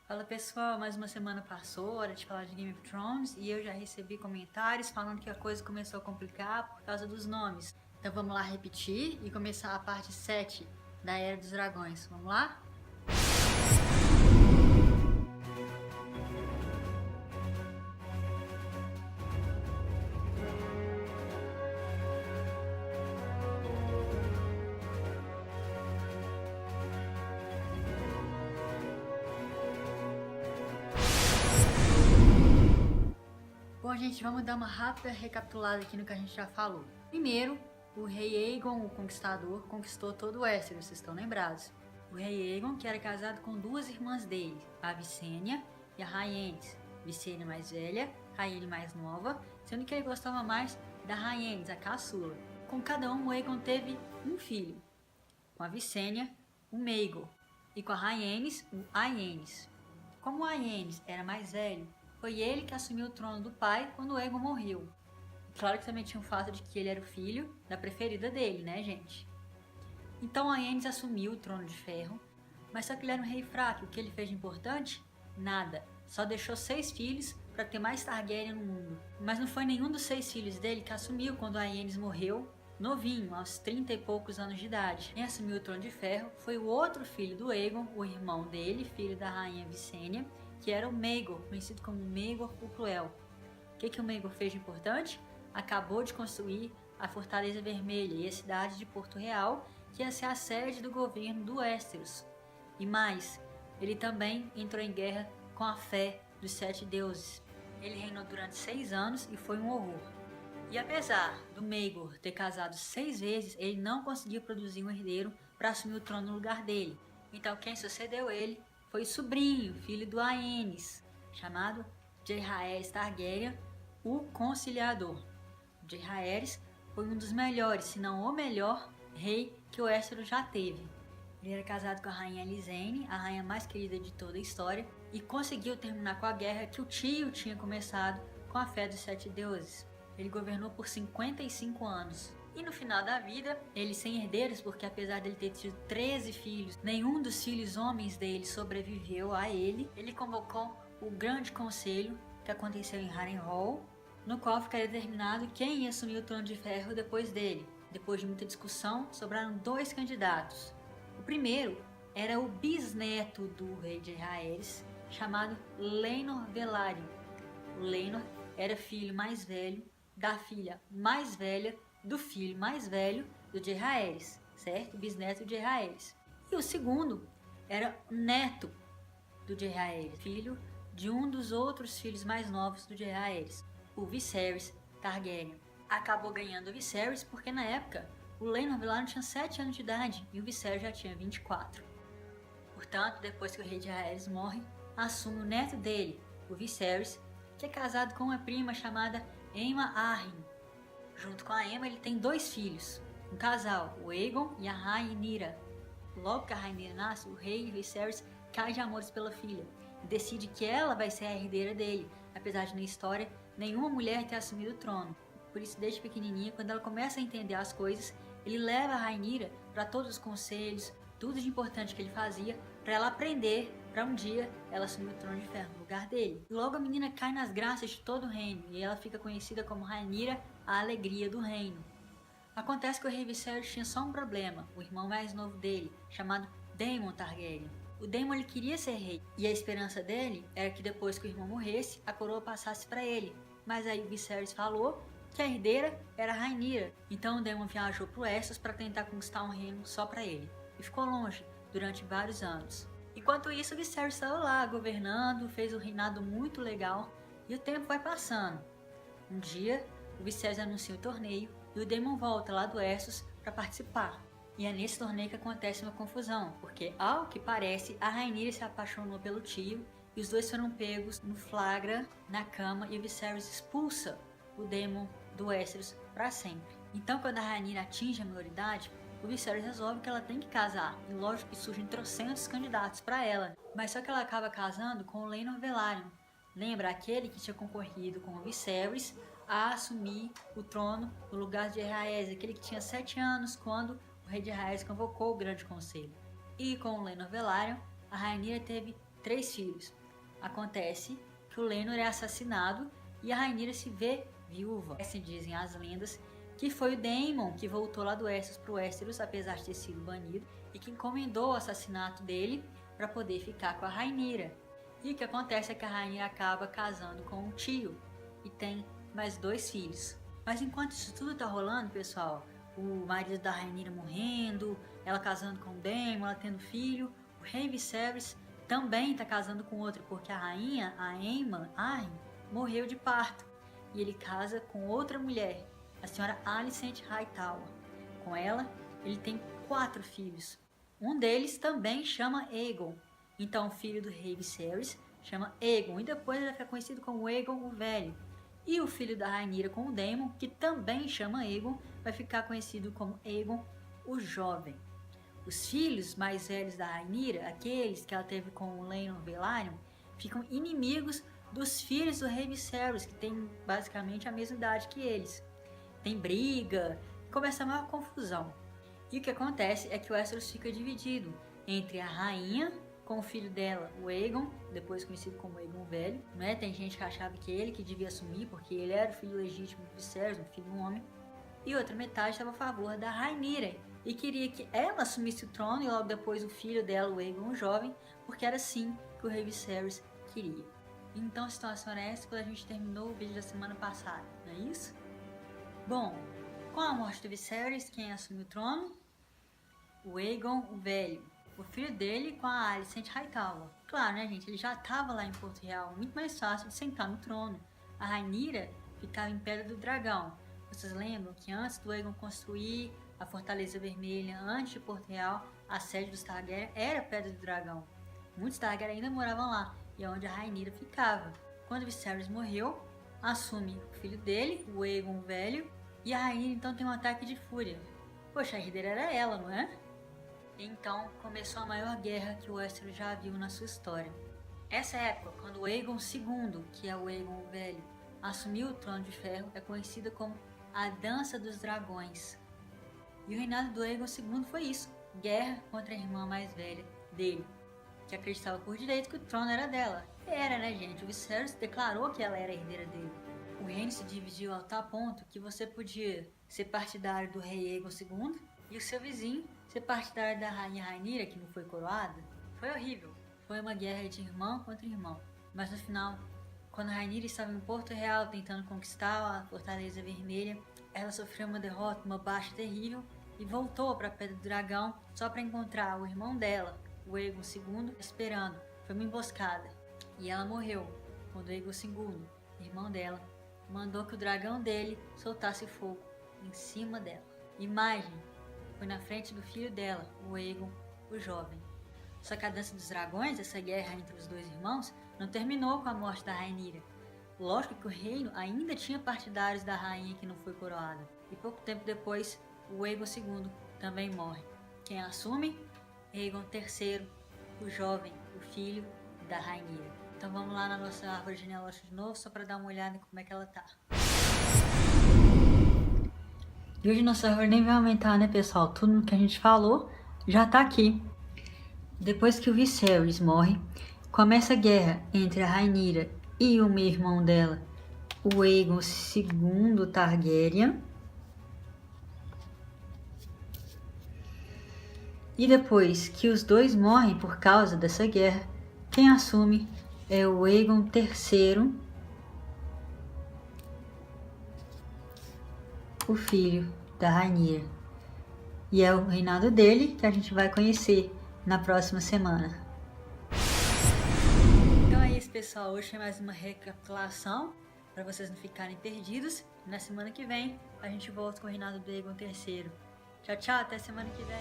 Fala pessoal, mais uma semana passou, hora de falar de Game of Thrones e eu já recebi comentários falando que a coisa começou a complicar por causa dos nomes. Então vamos lá repetir e começar a parte 7 da Era dos Dragões. Vamos lá? Bom, gente, vamos dar uma rápida recapitulada aqui no que a gente já falou. Primeiro, o rei Aegon, o Conquistador, conquistou todo o Westeros, vocês estão lembrados? O rei Aegon, que era casado com duas irmãs dele, a Visenya e a Rhaenys. Visenya mais velha, Rhaenys mais nova, sendo que ele gostava mais da Rhaenys, a caçula. Com cada um, o Aegon teve um filho. Com a Visenya, o Maegor, e com a Rhaenys, o Aenys. Como o Aenys era mais velho, foi ele que assumiu o trono do pai quando o Aegon morreu. Claro que também tinha o fato de que ele era o filho da preferida dele, né, gente? Então Aenys assumiu o trono de ferro, mas só que ele era um rei fraco. O que ele fez de importante? Nada. Só deixou 6 filhos para ter mais Targaryen no mundo. Mas não foi nenhum dos 6 filhos dele que assumiu quando Aenys morreu, novinho, aos 30 e poucos anos de idade. Quem assumiu o trono de ferro foi o outro filho do Aegon, o irmão dele, filho da rainha Visenya, que era o Maegor, conhecido como Maegor o Cruel. O que o Maegor fez de importante? Acabou de construir a Fortaleza Vermelha e a cidade de Porto Real, que ia ser a sede do governo do Westeros. E mais, ele também entrou em guerra com a fé dos 7 deuses. Ele reinou durante 6 anos e foi um horror. E apesar do Maegor ter casado 6 vezes, ele não conseguiu produzir um herdeiro para assumir o trono no lugar dele. Então quem sucedeu ele foi o sobrinho, filho do Aenys, chamado Jaehaerys Targaryen, o Conciliador. Jaehaerys foi um dos melhores, se não o melhor, rei que o Westeros já teve. Ele era casado com a rainha Lysane, a rainha mais querida de toda a história, e conseguiu terminar com a guerra que o tio tinha começado com a fé dos 7 deuses. Ele governou por 55 anos. E no final da vida, ele sem herdeiros, porque apesar dele ter tido 13 filhos, nenhum dos filhos homens dele sobreviveu a ele. Ele convocou o Grande Conselho, que aconteceu em Harrenhal, no qual ficaria determinado quem ia assumir o trono de ferro depois dele. Depois de muita discussão, sobraram 2 candidatos. O primeiro era o bisneto do rei de Jaehaerys, chamado Laenor Velaryon. O Laenor era filho mais velho da filha mais velha do filho mais velho do Jaehaerys, certo? Bisneto de Jaehaerys. E o segundo era o neto do Jaehaerys, filho de um dos outros filhos mais novos do Jaehaerys, o Viserys Targaryen. Acabou ganhando o Viserys porque na época o Laenor Velaryon tinha 7 anos de idade e o Viserys já tinha 24. Portanto, depois que o rei de Jaehaerys morre, assume o neto dele, o Viserys, que é casado com uma prima chamada Aemma Arryn. Junto com a Aemma, ele tem 2 filhos, um casal, o Aegon e a Rhaenyra. Logo que a Rhaenyra nasce, o rei Viserys cai de amores pela filha e decide que ela vai ser a herdeira dele, apesar de na história nenhuma mulher ter assumido o trono. Por isso, desde pequenininha, quando ela começa a entender as coisas, ele leva a Rhaenyra para todos os conselhos, tudo de importante que ele fazia, para ela aprender, para um dia ela assumir o trono de ferro no lugar dele. Logo a menina cai nas graças de todo o reino e ela fica conhecida como Rhaenyra, a alegria do reino. Acontece que o rei Viserys tinha só um problema, o irmão mais novo dele, chamado Daemon Targaryen. O Daemon ele queria ser rei e a esperança dele era que depois que o irmão morresse, a coroa passasse para ele. Mas aí o Viserys falou que a herdeira era a Rhaenyra. Então o Daemon viajou para o Essos para tentar conquistar um reino só para ele e ficou longe durante vários anos. Enquanto isso, o Viserys estava lá governando, fez um reinado muito legal e o tempo vai passando. Um dia, o Viserys anuncia o torneio e o Daemon volta lá do Essos para participar. E é nesse torneio que acontece uma confusão, porque ao que parece, a Rhaenyra se apaixonou pelo tio e os dois foram pegos no flagra, na cama, e o Viserys expulsa o Daemon do Westeros para sempre. Então, quando a Rhaenyra atinge a maioridade, o Viserys resolve que ela tem que casar, e lógico que surgem trocentos candidatos para ela, mas só que ela acaba casando com o Laenor Velaryon. Lembra aquele que tinha concorrido com o Viserys a assumir o trono no lugar de Jaehaerys, aquele que tinha 7 anos quando o rei de Jaehaerys convocou o Grande Conselho. E com o Laenor Velaryon, a Rhaenyra teve 3 filhos, acontece que o Laenor é assassinado e a Rhaenyra se vê viúva. Assim dizem as lendas que foi o Daemon que voltou lá do Essos pro Westeros, apesar de ter sido banido, e que encomendou o assassinato dele para poder ficar com a Rhaenyra. E o que acontece é que a Rhaenyra acaba casando com um tio e tem mais 2 filhos. Mas enquanto isso tudo tá rolando, pessoal, o marido da Rhaenyra morrendo, ela casando com o Daemon, ela tendo filho, o rei Viserys também tá casando com outro, porque a rainha, a Aemma, Arryn, morreu de parto. E ele casa com outra mulher, a senhora Alicent Hightower. Com ela, ele tem 4 filhos. Um deles também chama Aegon. Então o filho do rei Viserys chama Aegon, e depois ele vai ficar conhecido como Aegon o Velho. E o filho da Rhaenyra com o Daemon, que também chama Aegon, vai ficar conhecido como Aegon o Jovem. Os filhos mais velhos da Rhaenyra, aqueles que ela teve com o Laenor Velaryon, ficam inimigos dos filhos do rei Viserys, que tem basicamente a mesma idade que eles. Tem briga, começa a maior confusão. E o que acontece é que o Westeros fica dividido entre a rainha com o filho dela, o Aegon, depois conhecido como Aegon Velho, né? Tem gente que achava que ele que devia assumir, porque ele era o filho legítimo do Viserys, um filho de um homem. E outra metade estava a favor da Rhaenyra e queria que ela assumisse o trono e logo depois o filho dela, o Aegon o Jovem, porque era assim que o rei Viserys queria. Então a situação era essa quando a gente terminou o vídeo da semana passada, não é isso? Bom, com a morte do Viserys, quem assumiu o trono? O Aegon o Velho. O filho dele com a Alicent Hightower. Claro, né, gente? Ele já estava lá em Porto Real, muito mais fácil de sentar no trono. A Rhaenyra ficava em Pedra do Dragão. Vocês lembram que antes do Aegon construir a Fortaleza Vermelha, antes de Porto Real, a sede dos Targaryen era Pedra do Dragão. Muitos Targaryen ainda moravam lá, e é onde a Rhaenyra ficava. Quando Viserys morreu, assume o filho dele, o Aegon Velho, e a Rhaenyra então tem um ataque de fúria. Poxa, a herdeira era ela, não é? Então começou a maior guerra que o Westeros já viu na sua história. Essa época, quando o Aegon II, que é o Aegon o Velho, assumiu o Trono de Ferro, é conhecida como a Dança dos Dragões. E o reinado do Aegon II foi isso, guerra contra a irmã mais velha dele, que acreditava por direito que o trono era dela. E era, né, gente? O Viserys declarou que ela era a herdeira dele. O reino se dividiu a tal ponto que você podia ser partidário do rei Aegon II e o seu vizinho ser partidário da rainha Rhaenyra, que não foi coroada. Foi horrível. Foi uma guerra de irmão contra irmão. Mas no final, quando a Rhaenyra estava em Porto Real tentando conquistar a Fortaleza Vermelha, ela sofreu uma derrota, uma baixa terrível e voltou para a Pedra do Dragão só para encontrar o irmão dela, o Aegon II, esperando. Foi uma emboscada. E ela morreu quando o Aegon II, irmão dela, mandou que o dragão dele soltasse fogo em cima dela. Imagem, foi na frente do filho dela, o Aegon, o Jovem. Só que a Dança dos Dragões, essa guerra entre os 2 irmãos, não terminou com a morte da Rhaenyra. Lógico que o reino ainda tinha partidários da rainha que não foi coroada. E pouco tempo depois, o Aegon II também morre. Quem assume? Aegon III, o Jovem, o filho da Rhaenyra. Então vamos lá na nossa árvore genealógica de novo, só para dar uma olhada em como é que ela tá. E hoje nossa árvore nem vai aumentar, né, pessoal? Tudo que a gente falou já tá aqui. Depois que o Viserys morre, começa a guerra entre a Rhaenyra e o meio irmão dela, o Aegon II Targaryen. E depois que os 2 morrem por causa dessa guerra, quem assume é o Aegon III, o filho da Rhaenyra. E é o reinado dele que a gente vai conhecer na próxima semana. Então é isso, pessoal. Hoje é mais uma recapitulação para vocês não ficarem perdidos. Na semana que vem a gente volta com o reinado do Aegon III. Tchau, tchau. Até semana que vem.